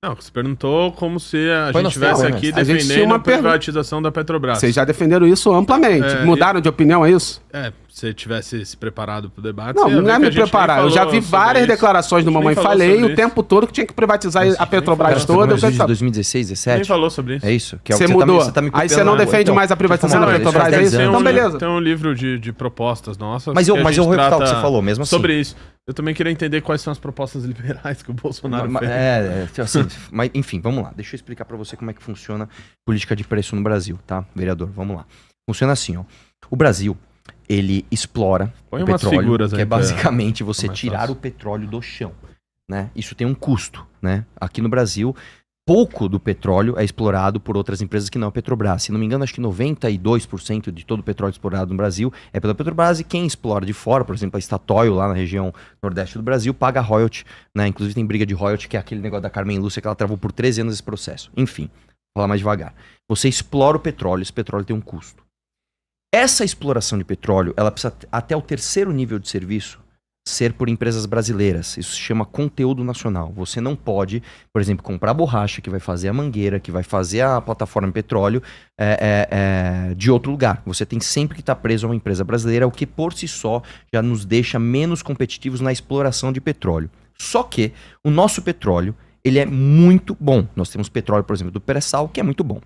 Não, você perguntou como se a Foi gente estivesse nosso aqui A gente tinha defendendo uma a privatização da Petrobras. Vocês já defenderam isso amplamente. Mudaram de opinião, é isso? Se você tivesse se preparado pro debate... Não, você ia não é ver que me a gente nem preparar. Eu já falou vi sobre várias isso. declarações do A gente Mamãe nem falou Falei sobre o tempo todo que tinha que privatizar a Petrobras toda. Você de 2016, 17? Nem falou sobre isso. É isso? Que é o Você que mudou. Tá me Aí você não copiando. defende mais a privatização da Não, Petrobras, isso é faz isso? 10 Então, anos. beleza. Tem um livro de propostas nossas. Mas eu que a vou gente refutar o que trata você falou, mesmo assim. Sobre isso. Eu também queria entender quais são as propostas liberais que o Bolsonaro fez. Assim, mas enfim, vamos lá. Deixa eu explicar pra você como é que funciona política de preço no Brasil, tá? Vereador, vamos lá. Funciona assim, ó. O Brasil, ele explora Põe o umas petróleo, figuras que aí é pra- basicamente você mais tirar fácil. o petróleo do chão, né? Isso tem um custo, né? Aqui no Brasil, pouco do petróleo é explorado por outras empresas que não a Petrobras. Se não me engano, acho que 92% de todo o petróleo explorado no Brasil é pela Petrobras, e quem explora de fora, por exemplo, a Statoil, lá na região nordeste do Brasil, paga royalty, né? Inclusive tem briga de royalty, que é aquele negócio da Carmen Lúcia, que ela travou por 13 anos esse processo. Enfim, vou falar mais devagar. Você explora o petróleo, esse petróleo tem um custo. Essa exploração de petróleo, ela precisa, até o terceiro nível de serviço, ser por empresas brasileiras. Isso se chama conteúdo nacional. Você não pode, por exemplo, comprar borracha que vai fazer a mangueira, que vai fazer a plataforma de petróleo de outro lugar. Você tem sempre que estar preso a uma empresa brasileira, o que por si só já nos deixa menos competitivos na exploração de petróleo. Só que o nosso petróleo, ele é muito bom. Nós temos petróleo, por exemplo, do pré-sal, que é muito bom.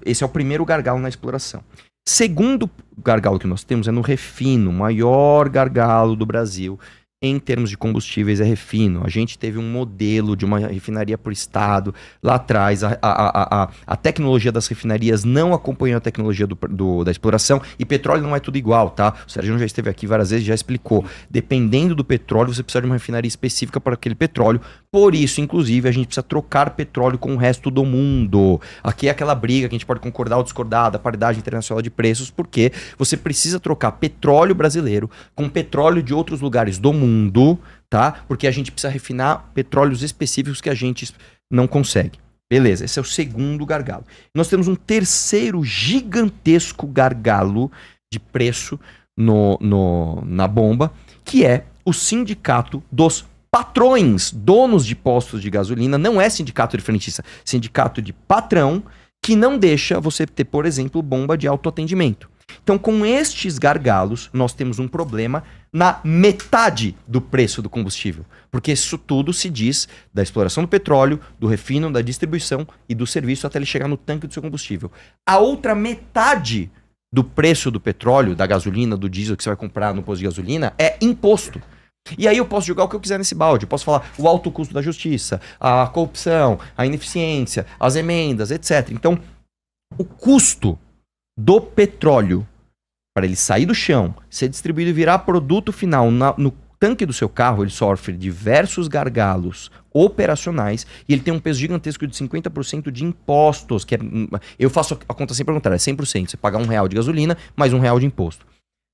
Esse é o primeiro gargalo na exploração. Segundo gargalo que nós temos é no refino. O maior gargalo do Brasil em termos de combustíveis é refino. A gente teve um modelo de uma refinaria por estado lá atrás. A tecnologia das refinarias não acompanhou a tecnologia da exploração, e petróleo não é tudo igual, tá? O Sérgio já esteve aqui várias vezes, já explicou. Dependendo do petróleo, você precisa de uma refinaria específica para aquele petróleo. Por isso, inclusive, a gente precisa trocar petróleo com o resto do mundo. Aqui é aquela briga que a gente pode concordar ou discordar da paridade internacional de preços, porque você precisa trocar petróleo brasileiro com petróleo de outros lugares do mundo, tá? Porque a gente precisa refinar petróleos específicos que a gente não consegue. Beleza, esse é o segundo gargalo. Nós temos um terceiro gigantesco gargalo de preço na bomba, que é o sindicato dos patrões, donos de postos de gasolina. Não é sindicato de frentista, sindicato de patrão, que não deixa você ter, por exemplo, bomba de autoatendimento. Então, com estes gargalos, nós temos um problema na metade do preço do combustível. Porque isso tudo se diz da exploração do petróleo, do refino, da distribuição e do serviço até ele chegar no tanque do seu combustível. A outra metade do preço do petróleo, da gasolina, do diesel que você vai comprar no posto de gasolina é imposto. E aí eu posso jogar o que eu quiser nesse balde. Eu posso falar o alto custo da justiça, a corrupção, a ineficiência, as emendas, etc. Então, o custo do petróleo para ele sair do chão, ser distribuído e virar produto final no tanque do seu carro, ele sofre diversos gargalos operacionais e ele tem um peso gigantesco de 50% de impostos. Eu faço a conta sempre ao contrário, é 100%. Você paga R$1 de gasolina, mais R$1 de imposto.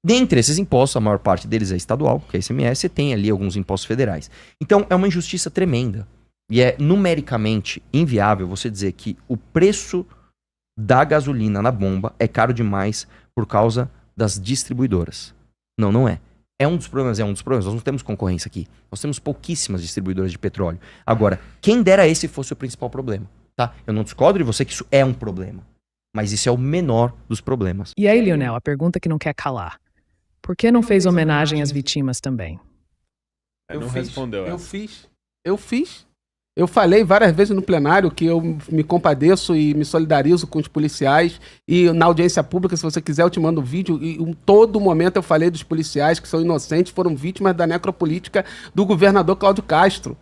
Dentre esses impostos, a maior parte deles é estadual, que é ICMS, você tem ali alguns impostos federais. Então, é uma injustiça tremenda. E é numericamente inviável você dizer que o preço da gasolina na bomba é caro demais por causa das distribuidoras. Não, não é. É um dos problemas. Nós não temos concorrência aqui. Nós temos pouquíssimas distribuidoras de petróleo. Agora, quem dera esse fosse o principal problema, tá? Eu não discordo de você que isso é um problema. Mas isso é o menor dos problemas. E aí, Lionel, a pergunta que não quer calar. Por que não fez homenagem às vítimas também? Não respondeu. Eu fiz. Eu falei várias vezes no plenário que eu me compadeço e me solidarizo com os policiais. E na audiência pública, se você quiser, eu te mando vídeo. E em todo momento eu falei dos policiais que são inocentes, foram vítimas da necropolítica do governador Cláudio Castro.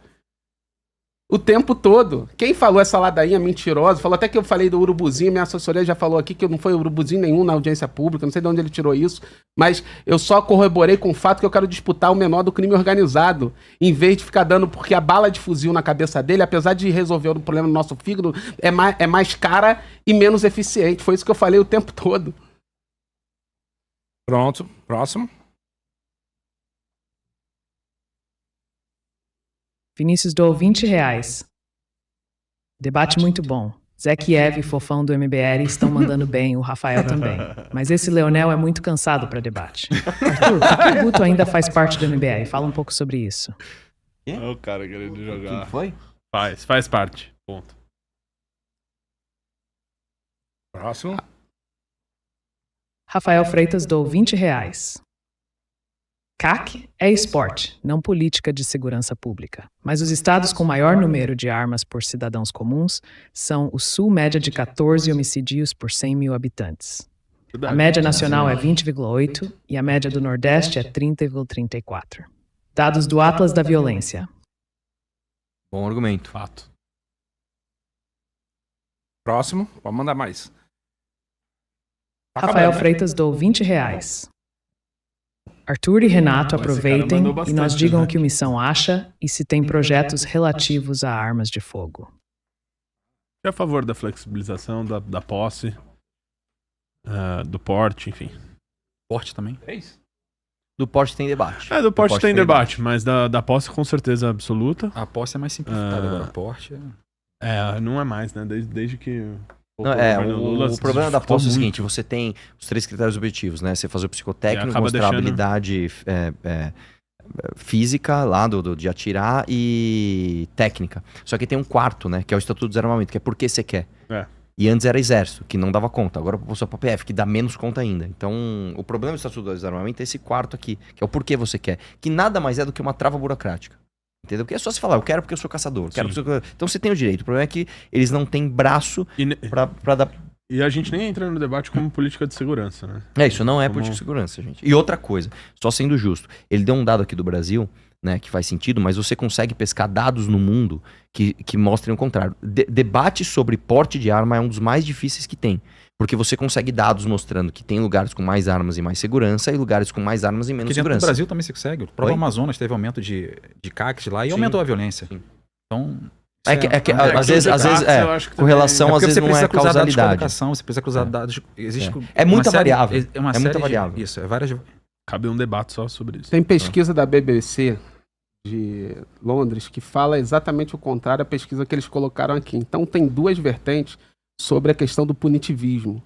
O tempo todo. Quem falou essa ladainha mentirosa, falou até que eu falei do urubuzinho, minha assessoria já falou aqui que não foi urubuzinho nenhum na audiência pública, não sei de onde ele tirou isso, mas eu só corroborei com o fato que eu quero disputar o menor do crime organizado, em vez de ficar dando, porque a bala de fuzil na cabeça dele, apesar de resolver o problema do nosso fígado, é mais cara e menos eficiente. Foi isso que eu falei o tempo todo. Pronto, próximo. Vinícius doou R$20. Debate muito bom. Zé Kiev e Fofão do MBL estão mandando bem, o Rafael também. Mas esse Leonel é muito cansado para debate. Arthur, por que o Guto ainda faz parte do MBL? Fala um pouco sobre isso. O cara querendo jogar. Quem foi? Faz parte. Ponto. Próximo. Rafael Freitas doou R$20. CAC é esporte, não política de segurança pública. Mas os estados com maior número de armas por cidadãos comuns são o Sul, média de 14 homicídios por 100 mil habitantes. A média nacional é 20,8 e a média do Nordeste é 30,34. Dados do Atlas da Violência. Bom argumento. Fato. Próximo, pode mandar mais. Rafael Freitas doou R$20. Arthur e Renato aproveitem e nos digam o que o Missão acha e se tem projetos relativos a armas de fogo. É a favor da flexibilização, da posse, do porte, enfim. Porte também? É isso. Do porte tem debate. Do porte tem debate, mas da posse com certeza absoluta. A posse é mais simplificada agora. A porte não é mais, né? Desde que... O problema da posse é o seguinte, você tem os 3 critérios objetivos, né? Você fazer o psicotécnico, mostrar a habilidade física lá de atirar e técnica. Só que tem um quarto, né? Que é o Estatuto do Desarmamento, que é por que você quer. E antes era Exército, que não dava conta. Agora passou para PF, que dá menos conta ainda. Então, o problema do Estatuto do Desarmamento é esse quarto aqui, que é o porquê você quer. Que nada mais é do que uma trava burocrática. Entendeu? Porque é só se falar, eu quero porque eu sou caçador. Então você tem o direito. O problema é que eles não têm braço pra dar... E a gente nem entra no debate como política de segurança, né? Isso não é política de segurança, gente. E outra coisa, só sendo justo, ele deu um dado aqui do Brasil, né, que faz sentido, mas você consegue pescar dados no mundo que mostrem o contrário. Debate sobre porte de arma é um dos mais difíceis que tem. Porque você consegue dados mostrando que tem lugares com mais armas e mais segurança e lugares com mais armas e menos segurança. No Brasil também se consegue. O próprio Amazonas teve aumento de CACs lá e aumentou a violência. Sim. Então... às vezes, com relação, às vezes não é causalidade. Você precisa cruzar dados. Existe é muita variável. É muita variável. Isso, é várias... Cabe um debate só sobre isso. Tem pesquisa da BBC de Londres que fala exatamente o contrário à pesquisa que eles colocaram aqui. Então tem 2 vertentes sobre a questão do punitivismo.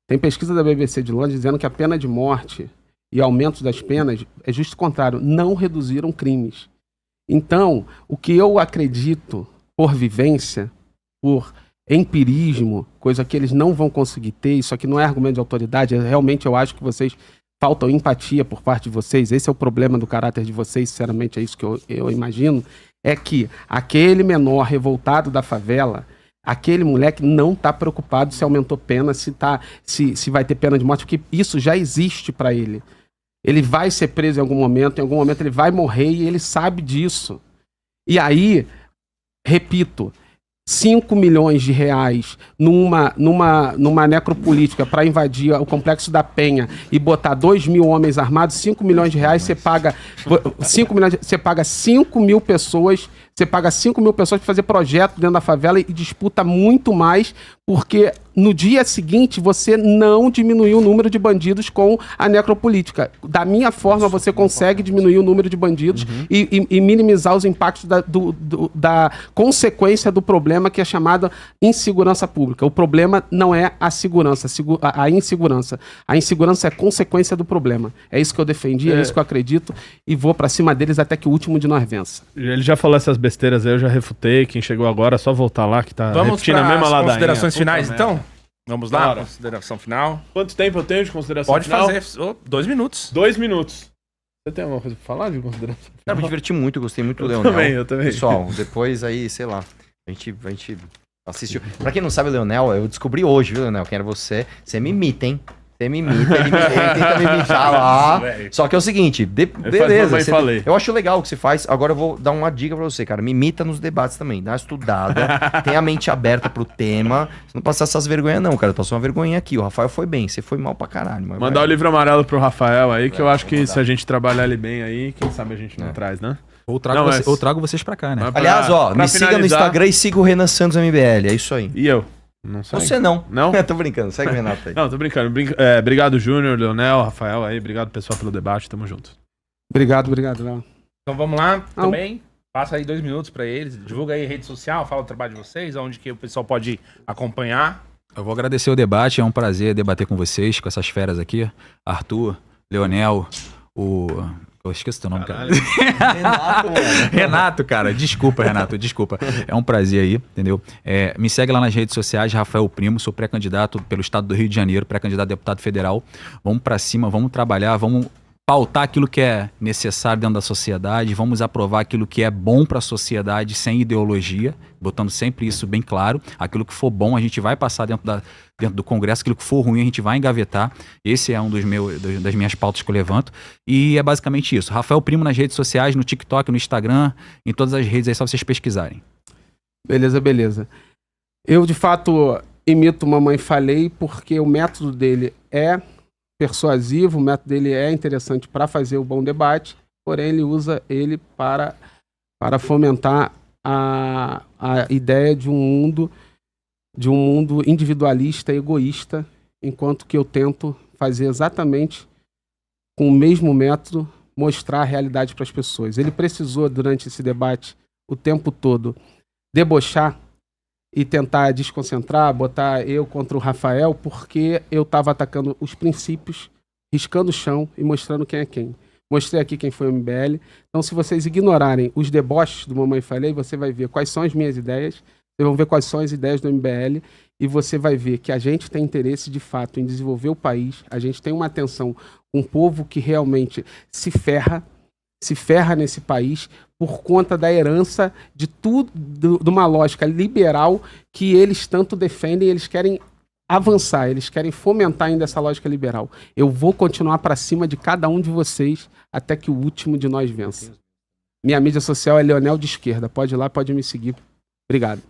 Tem pesquisa da BBC de Londres dizendo que a pena de morte e aumento das penas é justo o contrário, não reduziram crimes. Então, o que eu acredito por vivência, por empirismo, coisa que eles não vão conseguir ter, isso aqui não é argumento de autoridade, realmente eu acho que vocês faltam empatia por parte de vocês, esse é o problema do caráter de vocês, sinceramente é isso que eu imagino, é que aquele menor revoltado da favela, Aquele moleque não está preocupado se aumentou pena, se vai ter pena de morte, porque isso já existe para ele. Ele vai ser preso em algum momento ele vai morrer e ele sabe disso. E aí, repito, 5 milhões de reais numa necropolítica para invadir o Complexo da Penha e botar 2 mil homens armados, 5 milhões de reais, você paga 5 mil pessoas, para fazer projeto dentro da favela e disputa muito mais, porque no dia seguinte você não diminuiu o número de bandidos com a necropolítica. Da minha forma, você consegue diminuir o número de bandidos e minimizar os impactos da consequência do problema que é chamada insegurança pública. O problema não é a segurança, a insegurança. A insegurança é consequência do problema. É isso que eu defendi, é isso que eu acredito e vou pra cima deles até que o último de nós vença. Ele já falou essas besteiras aí, eu já refutei. Quem chegou agora é só voltar lá que tá repetindo a mesma ladainha. Considerações finais, então? Vamos lá, Bora. Consideração final. Quanto tempo eu tenho de consideração final? Pode fazer, 2 minutos. 2 minutos. Você tem alguma coisa pra falar de consideração final? Cara, me diverti muito, gostei muito do Leonel. Eu também. Pessoal, depois aí, sei lá, a gente assistiu. Pra quem não sabe, o Leonel, eu descobri hoje, viu, Leonel, quem era você. Você me imita, hein? Você me imita, ele tenta me imitar lá. Só que é o seguinte, beleza. Eu acho legal o que você faz. Agora eu vou dar uma dica pra você, cara. Me imita nos debates também. Dá uma estudada, tenha a mente aberta pro tema. Você não passar essas vergonhas, não, cara. Passou uma vergonhinha aqui. O Rafael foi bem, você foi mal pra caralho. Mandar o livro amarelo pro Rafael aí, que eu acho que se a gente trabalhar ele bem aí, quem sabe a gente não traz, né? Ou trago vocês pra cá, né? Aliás, me siga no Instagram e siga o Renan Santos MBL. É isso aí. E eu? Não sei. Você não. Não? Tô brincando, segue o Renato aí. Não, tô brincando. Obrigado, Júnior, Leonel, Rafael aí. Obrigado, pessoal, pelo debate. Tamo junto. Obrigado, Léo. Então vamos lá, também. Passa aí 2 minutos pra eles. Divulga aí a rede social, fala o trabalho de vocês, onde que o pessoal pode acompanhar. Eu vou agradecer o debate, é um prazer debater com vocês, com essas feras aqui. Arthur, Leonel, eu esqueci teu nome, cara. Renato, mano. Renato, cara. Desculpa, Renato. Desculpa. É um prazer aí, entendeu? Me segue lá nas redes sociais, Rafael Primo. Sou pré-candidato pelo estado do Rio de Janeiro, pré-candidato a deputado federal. Vamos pra cima, vamos trabalhar, vamos pautar aquilo que é necessário dentro da sociedade, vamos aprovar aquilo que é bom para a sociedade sem ideologia, botando sempre isso bem claro. Aquilo que for bom a gente vai passar dentro do Congresso, aquilo que for ruim a gente vai engavetar. Esse é um das minhas pautas que eu levanto. E é basicamente isso. Rafael Primo nas redes sociais, no TikTok, no Instagram, em todas as redes aí, só vocês pesquisarem. Beleza. Eu, de fato, imito Mamãe Falei porque o método dele é persuasivo, o método dele é interessante para fazer o bom debate, porém ele usa ele para fomentar a ideia de um mundo individualista, egoísta, enquanto que eu tento fazer exatamente com o mesmo método mostrar a realidade para as pessoas. Ele precisou, durante esse debate, o tempo todo, debochar e tentar desconcentrar, botar eu contra o Rafael, porque eu estava atacando os princípios, riscando o chão e mostrando quem é quem. Mostrei aqui quem foi o MBL. Então, se vocês ignorarem os deboches do Mamãe Falei, você vai ver quais são as minhas ideias, vocês vão ver quais são as ideias do MBL, e você vai ver que a gente tem interesse, de fato, em desenvolver o país, a gente tem uma atenção com um povo que realmente se ferra nesse país por conta da herança de tudo, de uma lógica liberal que eles tanto defendem, eles querem avançar, eles querem fomentar ainda essa lógica liberal. Eu vou continuar para cima de cada um de vocês até que o último de nós vença. Minha mídia social é Leonel de Esquerda. Pode ir lá, pode me seguir. Obrigado.